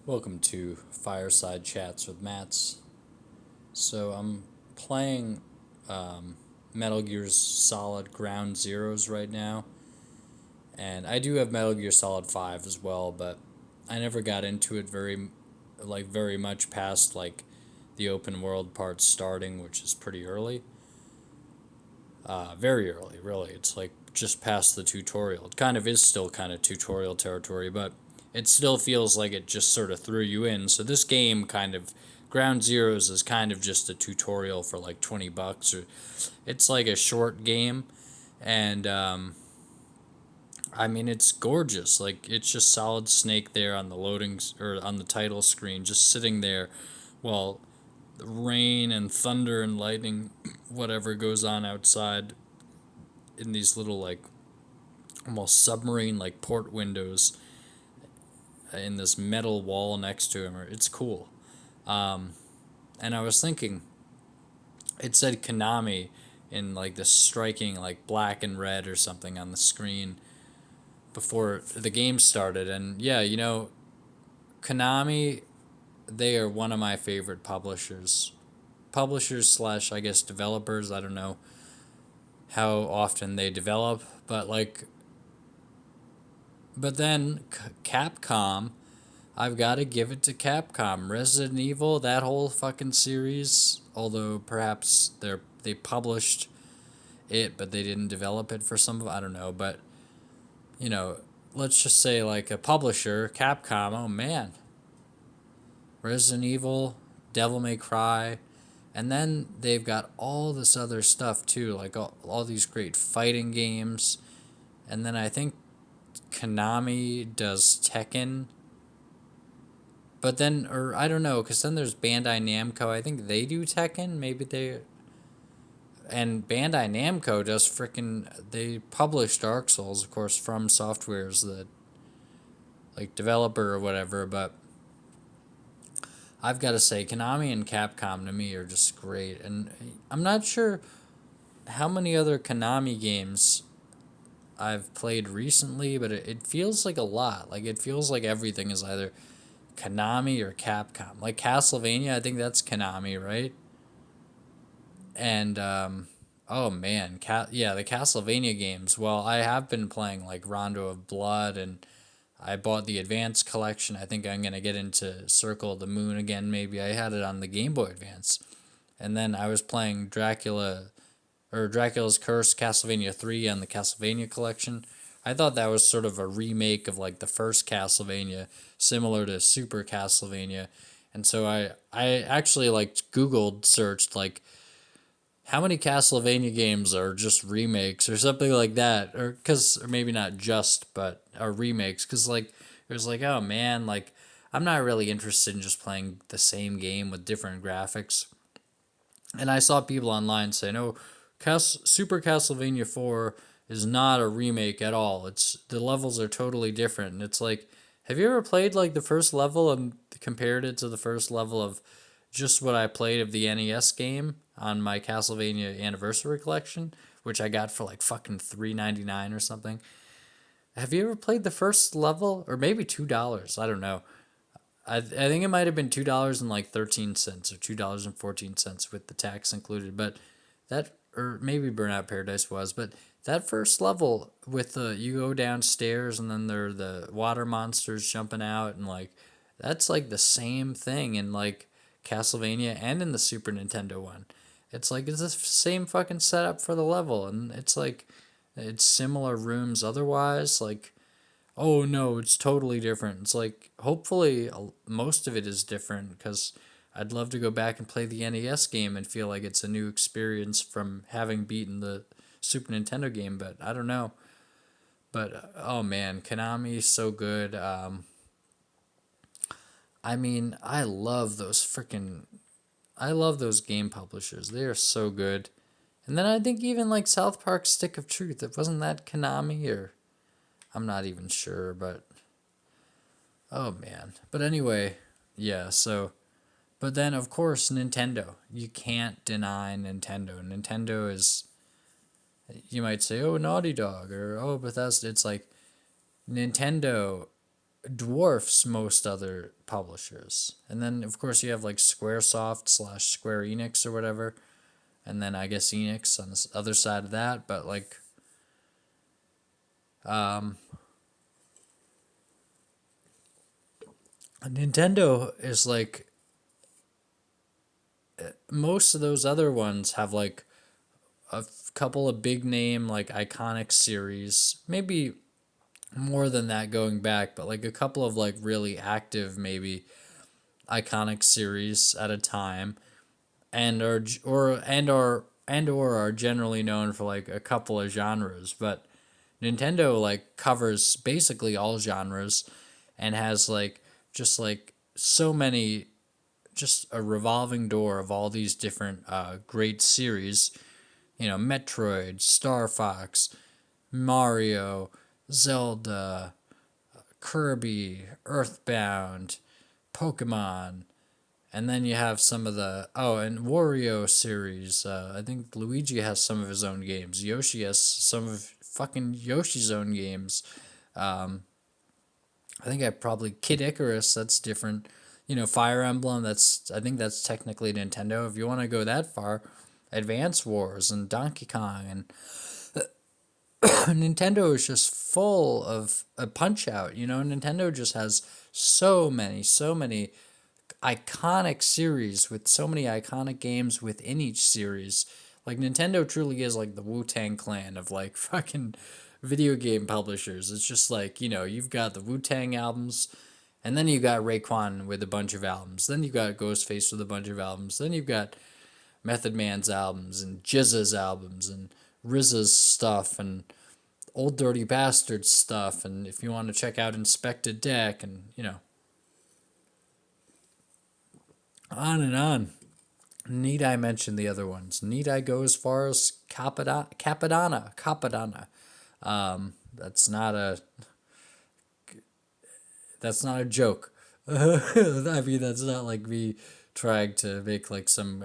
Welcome to Fireside Chats with Mats. So I'm playing Metal Gear Solid Ground Zeroes right now, and I do have Metal Gear Solid 5 as well, but I never got into it very much past the open world part starting, which is pretty early. Very early, really. It's like just past the tutorial. It kind of is still kind of tutorial territory, but it still feels like it just sort of threw you in. So this game kind of Ground Zeroes is kind of just a tutorial for like $20 or it's like a short game and I mean it's gorgeous. Like it's just Solid Snake there on the or on the title screen just sitting there while the rain and thunder and lightning whatever goes on outside in these little like almost submarine like port windows in this metal wall next to him. It's cool. And I was thinking, it said Konami in like this striking like black and red or something on the screen before the game started. And yeah, Konami, they are one of my favorite publishers. Publishers slash I guess developers. I don't know how often they develop, but then Capcom, I've got to give it to Capcom. Resident Evil, that whole fucking series, although perhaps they published it but they didn't develop it for some of I don't know, but you know, let's just say like a publisher, Capcom, oh man. Resident Evil, Devil May Cry, and then they've got all this other stuff too, like all these great fighting games. And then I think Konami does Tekken. But then, or I don't know, because then there's Bandai Namco. I think they do Tekken. Maybe they. And Bandai Namco does frickin'. They publish Dark Souls, of course, from Software's the like developer or whatever. But I've got to say, Konami and Capcom to me are just great. And I'm not sure how many other Konami games I've played recently, but it feels like a lot. Like it feels like everything is either Konami or Capcom. Like Castlevania, I think that's Konami, right? And oh man, yeah, the Castlevania games. Well, I have been playing like Rondo of Blood, and I bought the Advance collection. I think I'm gonna get into Circle of the Moon again. Maybe I had it on the Game Boy Advance, and then I was playing Dracula's Curse Castlevania 3 on the Castlevania collection. I thought that was sort of a remake of like the first Castlevania, similar to Super Castlevania. And so I actually like Googled searched like how many Castlevania games are just remakes or something like that, or maybe not just but are remakes cuz like it was like oh man, like I'm not really interested in just playing the same game with different graphics. And I saw people online say, no, Super Castlevania 4 is not a remake at all. It's the levels are totally different. And it's like, have you ever played like the first level and compared it to the first level of just what I played of the NES game on my Castlevania Anniversary Collection, which I got for like fucking $3.99 or something? Have you ever played the first level? Or maybe $2. I don't know. I think it might have been $2.13 or $2.14 with the tax included, but that or maybe Burnout Paradise was, but that first level with the you go downstairs and then there are the water monsters jumping out and like that's like the same thing in like Castlevania and in the Super Nintendo one. It's like it's the same fucking setup for the level and it's like it's similar rooms otherwise like oh no, it's totally different. It's like hopefully most of it is different because I'd love to go back and play the NES game and feel like it's a new experience from having beaten the Super Nintendo game. But I don't know. But oh man, Konami is so good. I mean, I love those game publishers. They are so good. And then I think even like South Park Stick of Truth, it wasn't that Konami or I'm not even sure, but oh man. But anyway, yeah, so but then of course Nintendo. You can't deny Nintendo. Nintendo is you might say, "Oh, Naughty Dog" or "Oh, Bethesda." It's like Nintendo dwarfs most other publishers. And then of course you have like Squaresoft slash Square Enix or whatever, and then I guess Enix on the other side of that. But like, um, Nintendo is like most of those other ones have like couple of big name like iconic series, maybe more than that going back, but like a couple of like really active maybe iconic series at a time, and or are generally known for like a couple of genres. But Nintendo like covers basically all genres and has like just like so many, just a revolving door of all these different great series. Metroid, Star Fox, Mario, Zelda, Kirby, Earthbound, Pokemon, and then you have some of the and Wario series. I think Luigi has some of his own games. Yoshi has some of fucking Yoshi's own games. I think I probably Kid Icarus. That's different. Fire Emblem. I think that's technically Nintendo. If you want to go that far, Advance Wars and Donkey Kong and Nintendo is just full of a punch out. Nintendo just has so many iconic series with so many iconic games within each series. Like Nintendo truly is like the Wu-Tang Clan of like fucking video game publishers. It's just like, you've got the Wu-Tang albums, and then you got Raekwon with a bunch of albums. Then you got Ghostface with a bunch of albums. Then you've got Method Man's albums and GZA's albums and RZA's stuff and Old Dirty Bastard stuff. And if you want to check out Inspected Deck and, on and on. Need I mention the other ones? Need I go as far as Capadonna? Capadonna. That's not a joke. I mean, that's not like me trying to make like some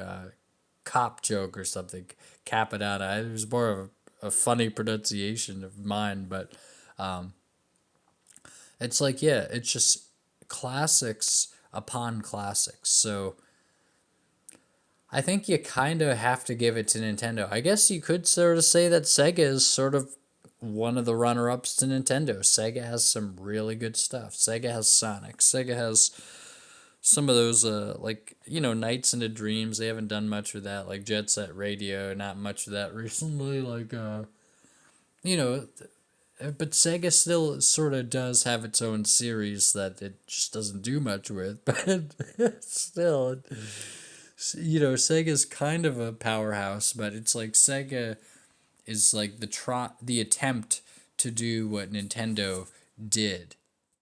cop joke or something. Capadonna. It was more of a funny pronunciation of mine, but it's like, yeah, it's just classics upon classics. So I think you kind of have to give it to Nintendo. I guess you could sort of say that Sega is sort of one of the runner-ups to Nintendo. Sega has some really good stuff. Sega has Sonic. Sega has some of those like Nights into Dreams. They haven't done much with that. Like Jet Set Radio, not much of that recently. Like you know, but Sega still sort of does have its own series that it just doesn't do much with. But still, Sega's kind of a powerhouse. But it's like Sega is like the attempt to do what Nintendo did.